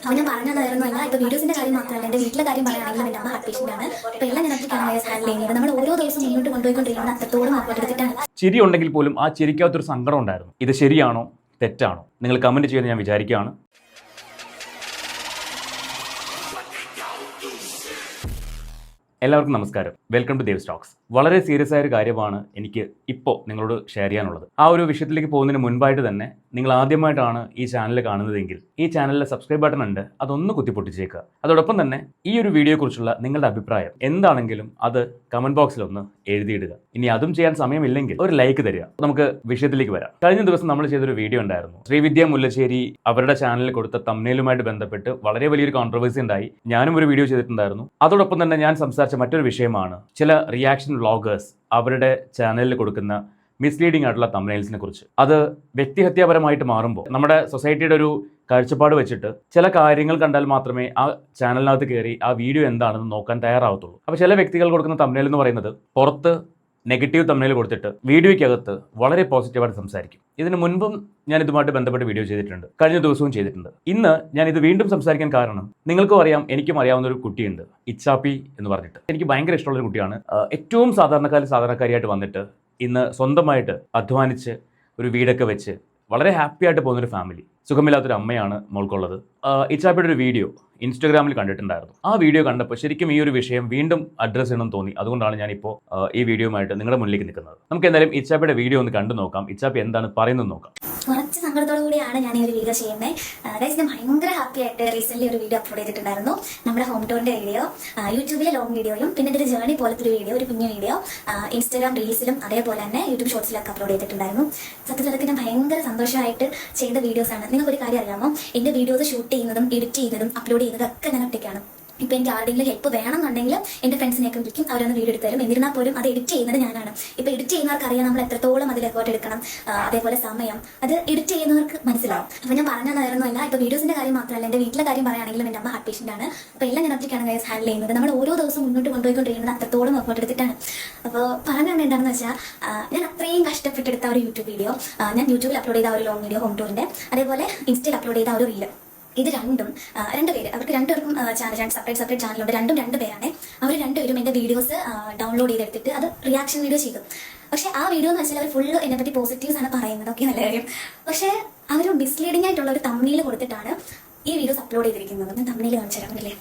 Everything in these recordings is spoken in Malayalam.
അപ്പോൾ ഞാൻ പറഞ്ഞതായിരുന്നല്ല, ഇപ്പോൾ വീഡിയോസിൻ്റെ കാര്യം മാത്രമല്ല, എൻ്റെ വീട്ടിലെ കാര്യം പറയുകയാണെങ്കിൽ എൻ്റെ അമ്മ ഹാർട്ട് പേഷ്യൻ്റാണ്. അപ്പോൾ എല്ലാം ഞാൻ ഒറ്റയ്ക്കാണ് ഹാൻഡിൽ ചെയ്യുന്നത്. നമ്മൾ ഓരോ ദിവസം മുന്നോട്ട് കൊണ്ടുപോയിക്കൊണ്ടിരിക്കുന്നത് അത്രത്തോളം എഫേർട്ട് എടുത്തിട്ടാണ്. ചിരി ഉണ്ടെങ്കിൽ പോലും ആ ചിരിക്കാത്തൊരു സങ്കടം ഉണ്ടായിരുന്നു. ഇത് ശരിയാണോ തെറ്റാണോ? നിങ്ങൾ കമൻറ്റ് ചെയ്യുമെന്ന് ഞാൻ വിചാരിക്കുകയാണ്. എല്ലാവർക്കും നമസ്കാരം. Welcome to Dev Stocks. വളരെ സീരിയസ് ആയ ഒരു കാര്യമാണ് എനിക്ക് ഇപ്പോൾ നിങ്ങളോട് ഷെയർ ചെയ്യാനുള്ളത്. ആ ഒരു വിഷയത്തിലേക്ക് പോകുന്നതിന് മുൻപായിട്ട് തന്നെ നിങ്ങൾ ആദ്യമായിട്ടാണ് ഈ ചാനൽ കാണുന്നതെങ്കിൽ ഈ ചാനലിലെ സബ്സ്ക്രൈബ് ബട്ടൺ ഉണ്ട്, അതൊന്ന് കുത്തിപ്പൊട്ടിച്ചേക്കുക. അതോടൊപ്പം തന്നെ ഈ ഒരു വീഡിയോയെക്കുറിച്ചുള്ള നിങ്ങളുടെ അഭിപ്രായം എന്താണെങ്കിലും അത് കമൻറ്റ് ബോക്സിൽ ഒന്ന് എഴുതിയിടുക. ഇനി അതും ചെയ്യാൻ സമയമില്ലെങ്കിൽ ഒരു ലൈക്ക് തരിക. നമുക്ക് വിഷയത്തിലേക്ക് വരാം. കഴിഞ്ഞ ദിവസം നമ്മൾ ചെയ്തൊരു വീഡിയോ ഉണ്ടായിരുന്നു. ശ്രീവിദ്യ മുല്ലശ്ശേരി അവരുടെ ചാനലിൽ കൊടുത്ത തംബ്നെയിലുമായിട്ട് ബന്ധപ്പെട്ട് വളരെ വലിയൊരു കോൺട്രവേഴ്സി ഉണ്ടായി. ഞാനും ഒരു വീഡിയോ ചെയ്തിട്ടുണ്ടായിരുന്നു. അതോടൊപ്പം തന്നെ ഞാൻ സംസാരിച്ച മറ്റൊരു വിഷയമാണ് ചില റിയാക്ഷൻ വ്ളോഗേഴ്സ് അവരുടെ ചാനലിൽ കൊടുക്കുന്ന മിസ്ലീഡിംഗ് ആയിട്ടുള്ള തംബ്നെയിൽസിനെ കുറിച്ച്. അത് വ്യക്തിഹത്യാപരമായിട്ട് മാറുമ്പോൾ നമ്മുടെ സൊസൈറ്റിയുടെ ഒരു കാഴ്ചപ്പാട് വെച്ചിട്ട് ചില കാര്യങ്ങൾ കണ്ടാൽ മാത്രമേ ആ ചാനലിനകത്ത് കയറി ആ വീഡിയോ എന്താണെന്ന് നോക്കാൻ തയ്യാറാവത്തുള്ളൂ. അപ്പോൾ ചില വ്യക്തികൾ കൊടുക്കുന്ന തംബ്നെയിൽ എന്ന് പറയുന്നത് പുറത്ത് നെഗറ്റീവ് തംബ്നെയിൽ കൊടുത്തിട്ട് വീഡിയോയ്ക്കകത്ത് വളരെ പോസിറ്റീവായിട്ട് സംസാരിക്കും. ഇതിന് മുൻപും ഞാൻ ഇതുമായിട്ട് ബന്ധപ്പെട്ട് വീഡിയോ ചെയ്തിട്ടുണ്ട്, കഴിഞ്ഞ ദിവസവും ചെയ്തിട്ടുണ്ട്. ഇന്ന് ഞാൻ ഇത് വീണ്ടും സംസാരിക്കാൻ കാരണം നിങ്ങൾക്കും അറിയാം, എനിക്കും അറിയാവുന്ന ഒരു കുട്ടിയുണ്ട്, ഇച്ചാപ്പി എന്ന് പറഞ്ഞിട്ട്. എനിക്ക് ഭയങ്കര ഇഷ്ടമുള്ളൊരു കുട്ടിയാണ്. ഏറ്റവും സാധാരണക്കാരിയായിട്ട് വന്നിട്ട് ഇന്ന് സ്വന്തമായിട്ട് അധ്വാനിച്ച് ഒരു വീടൊക്കെ വെച്ച് വളരെ ഹാപ്പി ആയിട്ട് പോകുന്നൊരു ഫാമിലി. സുഖമില്ലാത്തൊരു അമ്മയാണ് മോൾക്കുള്ളത്. ഇച്ചാപ്പിയുടെ ഒരു വീഡിയോ ഇൻസ്റ്റഗ്രാമിൽ കണ്ടിട്ടുണ്ടായിരുന്നു. ആ വീഡിയോ കണ്ടപ്പോൾ ശരിക്കും ഈ ഒരു വിഷയം വീണ്ടും അഡ്രസ്സ് ചെയ്യണമെന്ന് തോന്നി. അതുകൊണ്ടാണ് ഞാനിപ്പോൾ ഈ വീഡിയോയുമായിട്ട് നിങ്ങളുടെ മുന്നിലേക്ക് നിൽക്കുന്നത്. നമുക്ക് എന്തായാലും ഇച്ചാപ്പിയുടെ വീഡിയോ ഒന്ന് കണ്ടു നോക്കാം. ഇച്ചാപ്പി എന്താണ് പറയുന്നത് നോക്കാം. കുറച്ച് സങ്കടത്തോടു കൂടിയാണ് ഞാൻ ഈ ഒരു വീഡിയോ ചെയ്യുന്നത്. അതായത് ഞാൻ ഭയങ്കര ഹാപ്പി ആയിട്ട് റീസെന്റ് ഒരു വീഡിയോ അപ്ലോഡ് ചെയ്തിട്ടുണ്ടായിരുന്നു. നമ്മുടെ ഹോം ടൂറിന്റെ വീഡിയോ, യൂട്യൂബിലെ ലോങ് വീഡിയോയും പിന്നെ ഒരു ജേർണി പോലത്തെ ഒരു വീഡിയോ, ഒരു കുഞ്ഞു വീഡിയോ ഇൻസ്റ്റാഗ്രാം റീൽസിലും അതേപോലെ തന്നെ യൂട്യൂബ് ഷോർട്സിലൊക്കെ അപ്ലോഡ് ചെയ്തിട്ടുണ്ടായിരുന്നു. സത്യത്തിലൊക്കെ ഞാൻ ഭയങ്കര സന്തോഷമായിട്ട് ചെയ്ത വീഡിയോസാണ്. നിങ്ങൾക്ക് ഒരു കാര്യം അറിയാമോ, എൻ്റെ വീഡിയോസ് ഷൂട്ട് ചെയ്യുന്നതും എഡിറ്റ് ചെയ്യുന്നതും അപ്ലോഡ് ചെയ്യുന്നതും ഒക്കെ ഞാൻ ഒറ്റയ്ക്കാണ്. ഇപ്പോൾ എനിക്ക് ആരുടെയെങ്കിലും ഹെൽപ്പ് വേണമെന്നുണ്ടെങ്കിൽ എൻ്റെ ഫ്രണ്ട്സിനെയൊക്കെ വിളിക്കും, അവരൊന്ന് വീഡിയോ എടുത്ത് തരും. എന്നിരുന്നാൽ പോലും അത് എഡിറ്റ് ചെയ്യുന്നത് ഞാനാണ്. ഇപ്പോൾ എഡിറ്റ് ചെയ്യുന്നവർക്ക് അറിയാം നമ്മൾ എത്രത്തോളം അതിൽ എഫേർട്ട് എടുക്കണം, അതേപോലെ സമയം, അത് എഡിറ്റ് ചെയ്യുന്നവർക്ക് മനസ്സിലാവും. അപ്പോൾ ഞാൻ പറഞ്ഞതായിരുന്നല്ല, ഇപ്പോൾ വീഡിയോസിൻ്റെ കാര്യം മാത്രമല്ല, എൻ്റെ വീട്ടിലെ കാര്യം പറയുകയാണെങ്കിലും എൻ്റെ അമ്മ ഹാർട്ട് പേഷ്യൻ്റാണ്. അപ്പോൾ എല്ലാം ഞാൻ ഒറ്റയ്ക്കാണ് ഹാൻഡിൽ ചെയ്യുന്നത്. നമ്മൾ ഓരോ ദിവസം മുന്നോട്ട് കൊണ്ടുപോയിക്കൊണ്ടിരിക്കുന്നത് അത്രത്തോളം എഫേർട്ട് എടുത്തിട്ടാണ്. അപ്പോൾ പറഞ്ഞത് എന്താണെന്ന് വെച്ചാൽ, ഞാൻ അത്രയും കഷ്ടപ്പെട്ടെടുത്ത ഒരു യൂട്യൂബ് വീഡിയോ, ഞാൻ യൂട്യൂബിൽ അപ്ലോഡ് ചെയ്ത ഒരു ലോങ് വീഡിയോ ഹോം ടൂറിൻ്റെ, അതേപോലെ ഇൻസ്റ്റയിൽ അപ്ലോഡ് ചെയ്ത ഒരു റീല്, ഇത് രണ്ടുപേര് അവർക്ക് രണ്ടുപേർക്കും സെപ്പറേറ്റ് ചാനലുണ്ട്. രണ്ട് പേരാണ്. അവർ രണ്ടുപേരും എൻ്റെ വീഡിയോസ് ഡൗൺലോഡ് ചെയ്തെടുത്തിട്ട് അത് റിയാക്ഷൻ വീഡിയോ ചെയ്തു. പക്ഷേ ആ വീഡിയോ എന്ന് വെച്ചാൽ അവർ ഫുള്ള് എന്നെ പറ്റി പോസിറ്റീവ്സ് ആണ് പറയുന്നത്. ഓക്കെ, നല്ല കാര്യം. പക്ഷേ അവർ മിസ്ലീഡിംഗ് ആയിട്ടുള്ള ഒരു തംബ്നെയിൽ കൊടുത്തിട്ടാണ് ഈ വീഡിയോസ് അപ്ലോഡ് ചെയ്തിരിക്കുന്നത്. ഞാൻ തംബ്നെയിൽ കാണിച്ചു തരാമല്ലേ,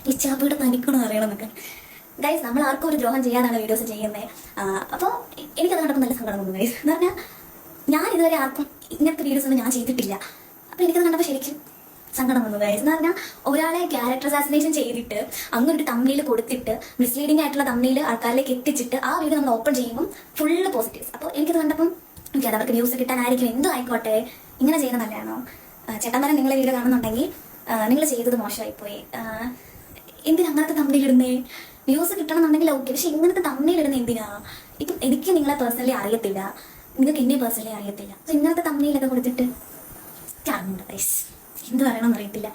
ഈ ചാപ്പിയുടെ നനിക്കണമെന്ന് അറിയണമെന്നൊക്കെ. ഗൈസ്, നമ്മൾ ആർക്കും ഒരു ദ്രോഹം ചെയ്യാതാണ് വീഡിയോസ് ചെയ്യുന്നത്. അപ്പോൾ എനിക്കത് കണ്ടപ്പോൾ നല്ല സങ്കടം തോന്നുന്നു ഗൈസ്. എന്ന് പറഞ്ഞാൽ ഞാൻ ഇതുവരെ ആർക്കും ഇങ്ങനത്തെ വീഡിയോസ് ഒന്നും ഞാൻ ചെയ്തിട്ടില്ല. അപ്പോൾ എനിക്കത് കണ്ടപ്പോൾ ശരിക്കും സങ്കടം വന്നു ഗൈസ്. എന്ന് പറഞ്ഞാൽ ഒരാളെ ക്യാരക്ടർ അസാസിനേഷൻ ചെയ്തിട്ട് അങ്ങനെ ഒരു തംബ്നെയിൽ കൊടുത്തിട്ട് മിസ്ലീഡിംഗ് ആയിട്ടുള്ള തംബ്നെയിൽ ആൾക്കാരിലേക്ക് എത്തിച്ചിട്ട് ആ വീഡിയോ നമ്മൾ ഓപ്പൺ ചെയ്യുമ്പോൾ ഫുള്ള് പോസിറ്റീവ്സ്. അപ്പോൾ എനിക്കത് കണ്ടപ്പം എനിക്കത് അവർക്ക് വ്യൂസ് കിട്ടാനായിരിക്കും, എന്തോ ആയിക്കോട്ടെ, ഇങ്ങനെ ചെയ്യുന്നത് നല്ലതാണോ? ചേട്ടന്മാരെ നിങ്ങളെ വീഡിയോ കാണുന്നുണ്ടെങ്കിൽ നിങ്ങൾ ചെയ്തത് മോശമായിപ്പോയി. എന്തിനാ അങ്ങനത്തെ തംബ്നെയിൽ ഇടുന്നേ? വ്യൂസ് കിട്ടണമെന്നുണ്ടെങ്കിൽ ഓക്കെ, പക്ഷെ ഇങ്ങനത്തെ തംബ്നെയിൽ ഇടുന്നത് എന്തിനാ? ഇപ്പം എനിക്ക് നിങ്ങളെ പേഴ്സണലി അറിയത്തില്ല, നിങ്ങൾക്ക് എന്നെ പേഴ്സണലി അറിയത്തില്ല. അപ്പോൾ ഇങ്ങനത്തെ തംബ്നെയിലൊക്കെ കൊടുത്തിട്ട് കാണുന്നുണ്ട് ഗൈസ്, എന്ത് പറയണമെന്ന് അറിയത്തില്ല.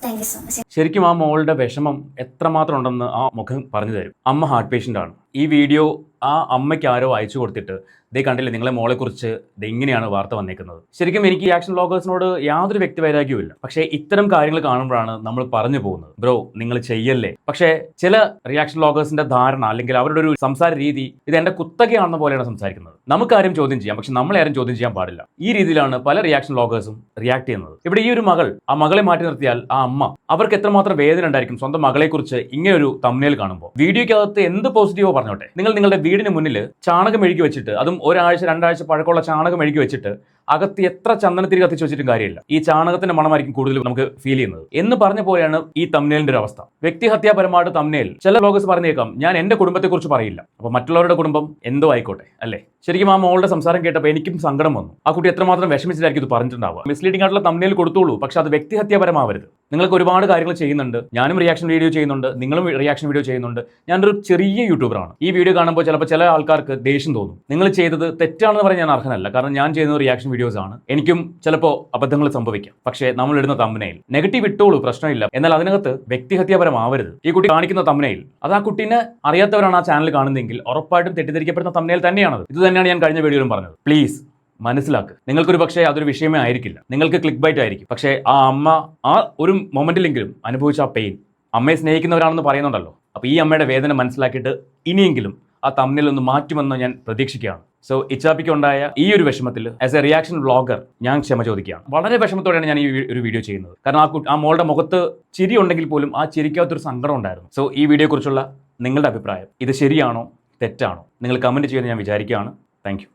Thank you so much. ശരിക്കും ആ മോളുടെ വിഷമം എത്രമാത്രം ഉണ്ടെന്ന് ആ മുഖം പറഞ്ഞു തരും. അമ്മ ഹാർട്ട് പേഷ്യൻ്റ് ആണ്. ഈ വീഡിയോ ആ അമ്മയ്ക്ക് ആരോ അയച്ചു കൊടുത്തിട്ട് ദേ കണ്ടില്ലേ നിങ്ങളെ മോളെക്കുറിച്ച് ഇങ്ങനെയാണ് വാർത്ത വന്നേക്കുന്നത്. ശരിക്കും എനിക്ക് റിയാക്ഷൻ വ്ളോഗേഴ്സിനോട് യാതൊരു വ്യക്തിവൈരാഗ്യവുമില്ല. പക്ഷേ ഇത്തരം കാര്യങ്ങൾ കാണുമ്പോഴാണ് നമ്മൾ പറഞ്ഞു പോകുന്നത്, ബ്രോ നിങ്ങൾ ചെയ്യല്ലേ. പക്ഷേ ചില റിയാക്ഷൻ വ്ളോഗേഴ്സിന്റെ ധാരണ അല്ലെങ്കിൽ അവരുടെ ഒരു സംസാര രീതി ഇത് എന്റെ കുത്തകയാണെന്ന പോലെയാണ് സംസാരിക്കുന്നത്. നമുക്കാരും ചോദ്യം ചെയ്യാം, പക്ഷെ നമ്മളാരും ചോദ്യം ചെയ്യാൻ പാടില്ല. ഈ രീതിയിലാണ് പല റിയാക്ഷൻ വ്ളോഗേഴ്സും റിയാക്ട് ചെയ്യുന്നത്. ഇവിടെ ഈ ഒരു ആ മകളെ മാറ്റി നിർത്തിയാൽ ആ അമ്മ അവർക്ക് എത്രമാത്രം വേദന ഉണ്ടായിരിക്കും സ്വന്തം മകളെക്കുറിച്ച് ഇങ്ങനെ ഒരു തംബ്നെയിൽ കാണുമ്പോൾ. വീഡിയോയ്ക്കകത്ത് എന്ത് പോസിറ്റീവോ പറഞ്ഞോട്ടെ, നിങ്ങളുടെ വീടിന് മുന്നിൽ ചാണകം മെഴുകി വെച്ചിട്ട്, അതും ഒരാഴ്ച 2 ആഴ്ച പഴക്കമുള്ള ചാണകം മെഴുകി വെച്ചിട്ട് അകത്ത് എത്ര ചന്ദനത്തിരി കത്തിച്ച് വെച്ചിട്ടും കാര്യമില്ല, ഈ ചാണകത്തിന്റെ മണമായിരിക്കും കൂടുതൽ നമുക്ക് ഫീൽ ചെയ്യുന്നത് എന്ന് പറഞ്ഞ പോലെയാണ് ഈ തംബ്നെയിലിന്റെ ഒരു അവസ്ഥ. വ്യക്തിഹത്യാപരമായിട്ട് തംബ്നെയിൽ ചില വ്ളോഗേഴ്സ് പറഞ്ഞേക്കാം, ഞാൻ എന്റെ കുടുംബത്തെക്കുറിച്ച് പറയില്ല, അപ്പോൾ മറ്റുള്ളവരുടെ കുടുംബം എന്തോ ആയിക്കോട്ടെ അല്ലേ. ശരിക്കും ആ മോളുടെ സംസാരം കേട്ടപ്പോൾ എനിക്കും സങ്കടം വന്നു. ആ കുട്ടി എത്രമാത്രം വിഷമിച്ചിട്ടായിരിക്കും ഇത് പറഞ്ഞിട്ടുണ്ടാവുക. മിസ്ലീഡിംഗ് ആയിട്ടുള്ള തംബ്നെയിൽ കൊടുത്തോളൂ, പക്ഷെ അത് വ്യക്തിഹത്യാപരമാവരുത്. നിങ്ങൾക്ക് ഒരുപാട് കാര്യങ്ങൾ ചെയ്യുന്നുണ്ട്, ഞാനും റിയാക്ഷൻ വീഡിയോ ചെയ്യുന്നുണ്ട്, നിങ്ങളും റിയാക്ഷൻ വീഡിയോ ചെയ്യുന്നുണ്ട്. ഞാനൊരു ചെറിയ യൂട്യൂബറാണ്. ഈ വീഡിയോ കാണുമ്പോൾ ചിലപ്പോൾ ചില ആൾക്കാർക്ക് ദേഷ്യം തോന്നും. നിങ്ങൾ ചെയ്തത് തെറ്റാണെന്ന് പറഞ്ഞാൽ ഞാൻ അർഹനല്ല, കാരണം ഞാൻ ചെയ്യുന്നത് റിയാക്ഷൻ വീഡിയോസ് ആണ്. എനിക്കും ചിലപ്പോൾ അബദ്ധങ്ങൾ സംഭവിക്കാം. പക്ഷേ നമ്മൾ ഇടുന്ന തംബ്നെയിൽ നെഗറ്റീവ് ഇട്ടോളൂ, പ്രശ്നമില്ല. എന്നാൽ അതിനകത്ത് വ്യക്തിഹത്യാപരമാവരുത്. ഈ കുട്ടി കാണിക്കുന്ന തംബ്നെയിൽ അത് ആ കുട്ടീനെ അറിയാത്തവരാണ് ആ ചാനൽ കാണുന്നതെങ്കിൽ ഉറപ്പായിട്ടും തെറ്റിദ്ധരിക്കപ്പെടുന്ന തംബ്നെയിൽ തന്നെയാണത്. ഇത് തന്നെയാണ് ഞാൻ കഴിഞ്ഞ വീഡിയോയിലും പറഞ്ഞത്. പ്ലീസ് മനസ്സിലാക്കുക. നിങ്ങൾക്കൊരു പക്ഷേ അതൊരു വിഷയമേ ആയിരിക്കില്ല, നിങ്ങൾക്ക് ക്ലിക്ക് ബൈറ്റ് ആയിരിക്കും. പക്ഷേ ആ അമ്മ ആ ഒരു മൊമെന്റിലെങ്കിലും അനുഭവിച്ച ആ പെയിൻ, അമ്മയെ സ്നേഹിക്കുന്നവരാണെന്ന് പറയുന്നുണ്ടല്ലോ. അപ്പോൾ ഈ അമ്മയുടെ വേദന മനസ്സിലാക്കിയിട്ട് ഇനിയെങ്കിലും ആ തമ്മിൽ ഒന്ന് മാറ്റുമെന്ന് ഞാൻ പ്രതീക്ഷിക്കുകയാണ്. സോ ഇച്ചാപ്പിക്കുണ്ടായ ഈ ഒരു വിഷമത്തിൽ ആസ് എ റിയാക്ഷൻ വ്ളോഗർ ഞാൻ ക്ഷമ ചോദിക്കുകയാണ്. വളരെ വിഷമത്തോടെയാണ് ഞാൻ ഈ ഒരു വീഡിയോ ചെയ്യുന്നത്. കാരണം ആ മോളുടെ മുഖത്ത് ചിരി ഉണ്ടെങ്കിൽ പോലും ആ ചിരിക്കാത്തൊരു സങ്കടം ഉണ്ടായിരുന്നു. സോ ഈ വീഡിയോയെക്കുറിച്ചുള്ള നിങ്ങളുടെ അഭിപ്രായം, ഇത് ശരിയാണോ തെറ്റാണോ, നിങ്ങൾ കമൻറ്റ് ചെയ്യുമെന്ന് ഞാൻ വിചാരിക്കുകയാണ്. Thank you.